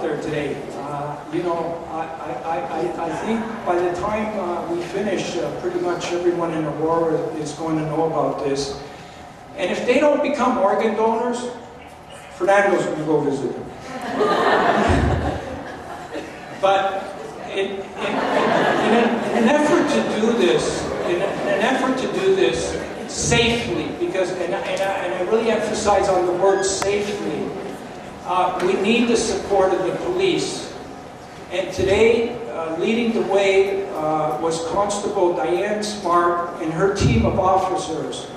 there today. You know, I think by the time we finish, pretty much everyone in Aurora is going to know about this. And if they don't become organ donors, Fernando's going to go visit them. But in an effort to do this, in an effort to do this safely, because, and I really emphasize on the word safely, we need the support of the police. And today, leading the way was Constable Diane Smart and her team of officers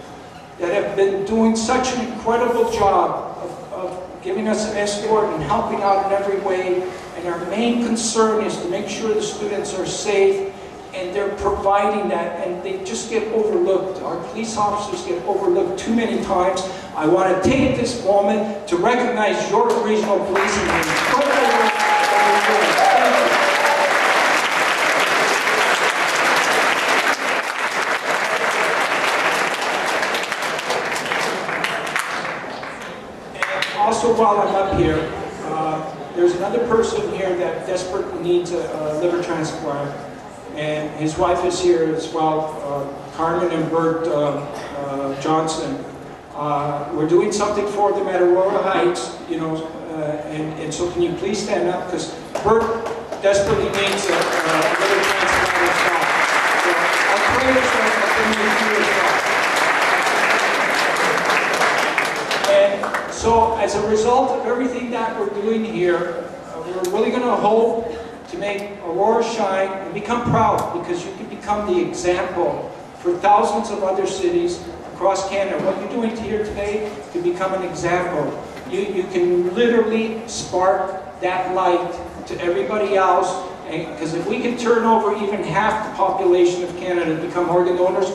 that have been doing such an incredible job of giving us an escort and helping out in every way. And our main concern is to make sure the students are safe, and they're providing that, and they just get overlooked. Our police officers get overlooked too many times. I want to take this moment to recognize your regional police and the incredible work that they're doing. Also, while I'm up here, there's another person here that desperately needs a liver transplant, and his wife is here as well, Carmen and Bert Johnson. We're doing something for them at Aurora Heights, you know, and so can you please stand up, because Bert desperately needs a liver transplant as well. So our prayers are in you as well. So, as a result of everything that we're doing here, we're really going to hope to make Aurora shine and become proud, because you can become the example for thousands of other cities across Canada. What you're doing here today can become an example. You can literally spark that light to everybody else, because if we can turn over even half the population of Canada to become organ donors,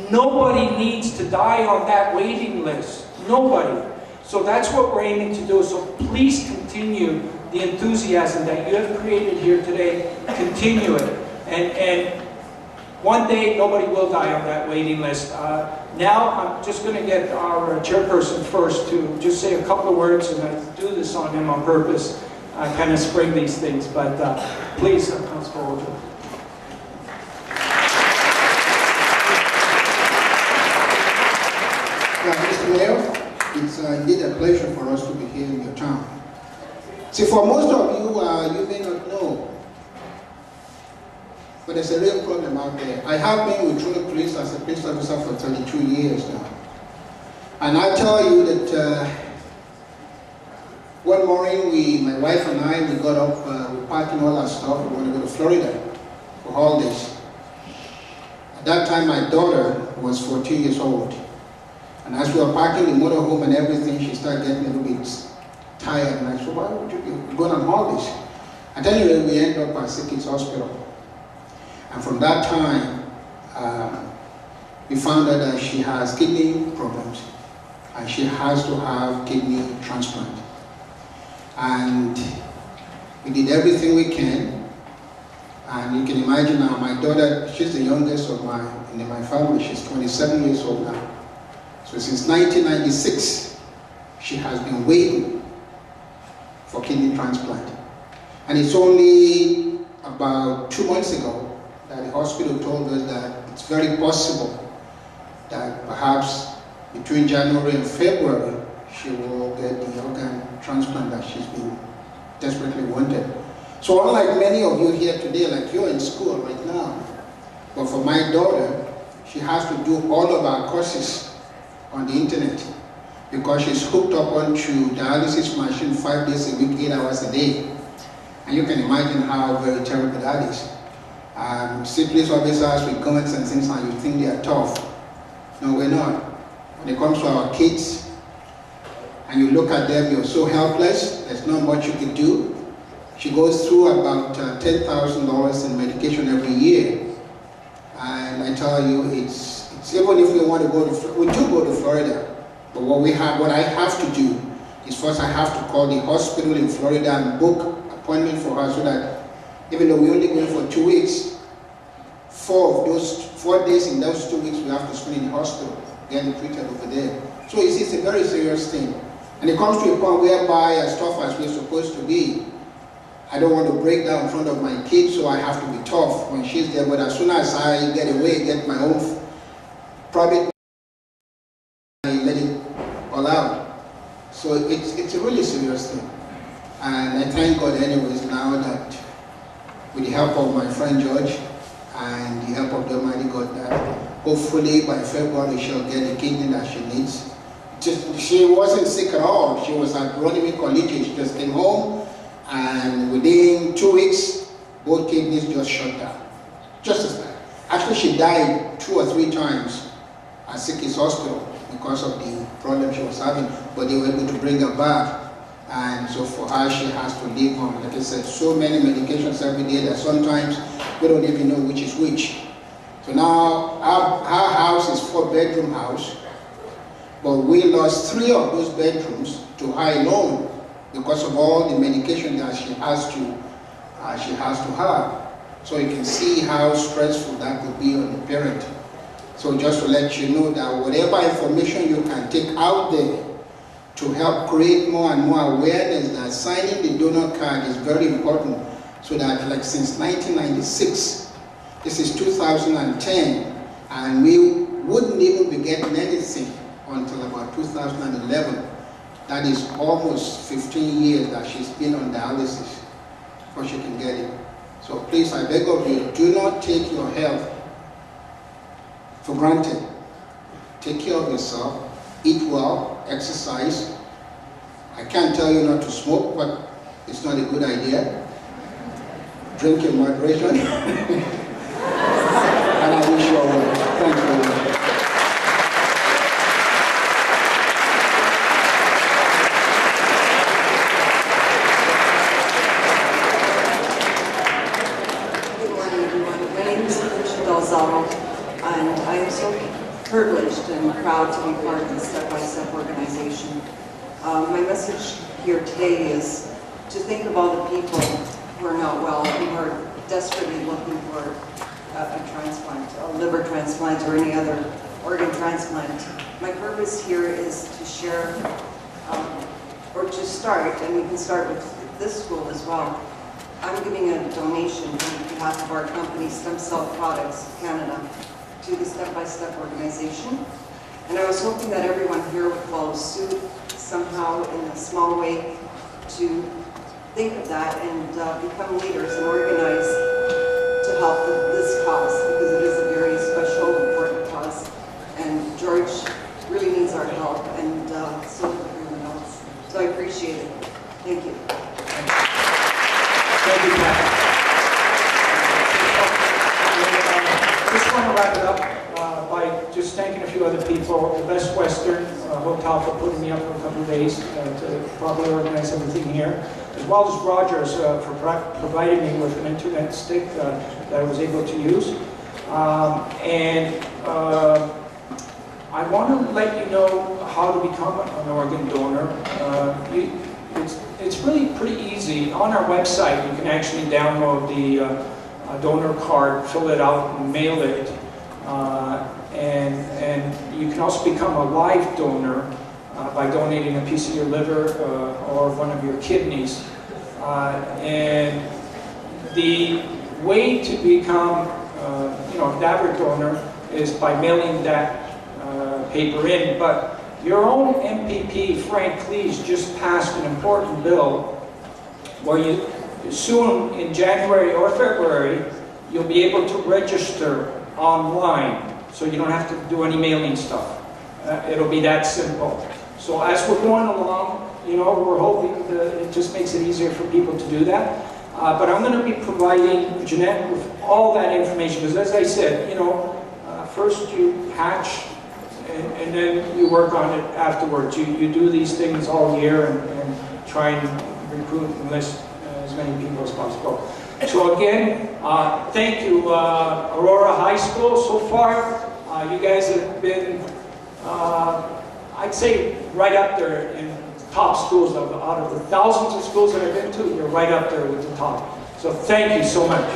nobody needs to die on that waiting list. Nobody. So that's what we're aiming to do. So please continue the enthusiasm that you have created here today. Continue it. And one day, nobody will die on that waiting list. Now, I'm just going to get our chairperson first to just say a couple of words, and I do this on him on purpose. I kind of spring these things, but please, Councilor Ojo. Mr. Mayor, it's indeed a pleasure for us to be here in your town. See, for most of you, you may not know, but there's a real problem out there. I have been with Toronto Police as a police officer for 32 years now. And I tell you that one morning, my wife and I, we got up, we packed all our stuff, we want to go to Florida for holidays. At that time, my daughter was 14 years old. And as we were parking the motorhome and everything, she started getting a little bit tired. And I said, why would you be going on holidays? And anyway, we ended up at St. Kitts Hospital. And from that time, we found out that she has kidney problems, and she has to have kidney transplant. And we did everything we can. And you can imagine now, my daughter, she's the youngest of in my family. She's 27 years old now. So since 1996, she has been waiting for kidney transplant. And it's only about 2 months ago that the hospital told us that it's very possible that perhaps between January and February, she will get the organ transplant that she's been desperately wanted. So unlike many of you here today, like you're in school right now, but for my daughter, she has to do all of our courses on the internet, because she's hooked up onto dialysis machine 5 days a week, 8 hours a day. And you can imagine how very terrible that is. See police officers with guns and things like, you think they are tough. No, we're not. When it comes to our kids, and you look at them, you're so helpless, there's not much you can do. She goes through about $10,000 in medication every year. And I tell you, it's even if we want to go to, we do go to Florida, but what I have to do is first I have to call the hospital in Florida and book appointment for her, so that even though we only go for 2 weeks, 4 days in those 2 weeks we have to spend in the hospital, getting treated over there. So it's a very serious thing. And it comes to a point whereby, as tough as we're supposed to be, I don't want to break down in front of my kids, so I have to be tough when she's there. But as soon as I get away, get my own private, I let it all out. So it's a really serious thing. And I thank God anyways now that with the help of my friend George and the help of the Almighty God, that hopefully by February she'll get the kidney that she needs. She wasn't sick at all. She was at Runnymede Collegiate. She just came home, and within 2 weeks, both kidneys just shut down. Just as bad. Actually, she died 2 or 3 times at Sikki's hospital because of the problem she was having, but they were able to bring her back. And so for her, she has to live on, like I said, so many medications every day that sometimes we don't even know which is which. So now, our house is 4-bedroom house, but we lost 3 of those bedrooms to high loan because of all the medication that she has to have. So you can see how stressful that could be on the parent. So just to let you know that whatever information you can take out there to help create more and more awareness that signing the donor card is very important, so that like since 1996, this is 2010, and we wouldn't even be getting anything until about 2011. That is almost 15 years that she's been on dialysis before she can get it. So please, I beg of you, do not take your health for granted. Take care of yourself, eat well, exercise. I can't tell you not to smoke, but it's not a good idea. Drink in moderation. And I wish you all well. Thank you very much. And I am so privileged and proud to be part of the Step by Step organization. My message here today is to think of all the people who are not well, who are desperately looking for a transplant, a liver transplant or any other organ transplant. My purpose here is to share, or to start, and we can start with this school as well. I'm giving a donation on behalf of our company, Stem Cell Products Canada, to the Step by Step organization. And I was hoping that everyone here would follow suit somehow in a small way to think of that and become leaders and organize to help this cause, because it is a very special, important cause. And George really needs our help, and so does everyone else. So I appreciate it. Thank you. Thank you, Pat. I just want to wrap it up by just thanking a few other people. The Best Western Hotel for putting me up for a couple of days to properly organize everything here, as well as Rogers for providing me with an internet stick that I was able to use. I want to let you know how to become an organ donor. It's really pretty easy. On our website, you can actually download the donor card, fill it out, and mail it. And you can also become a live donor by donating a piece of your liver or one of your kidneys. And the way to become, a cadaver donor is by mailing that paper in. But your own MPP, Frank Cleese, just passed an important bill where you soon, in January or February, you'll be able to register online, so you don't have to do any mailing stuff. It'll be that simple. So as we're going along, we're hoping that it just makes it easier for people to do that. But I'm going to be providing Jeanette with all that information, because as I said, first you hatch, and then you work on it afterwards. You do these things all year and try and recruit and enlist as many people as possible. So again, thank you, Aurora High School. So far, you guys have been, I'd say, right up there in top schools. Out of the thousands of schools that I've been to, you're right up there with the top. So thank you so much.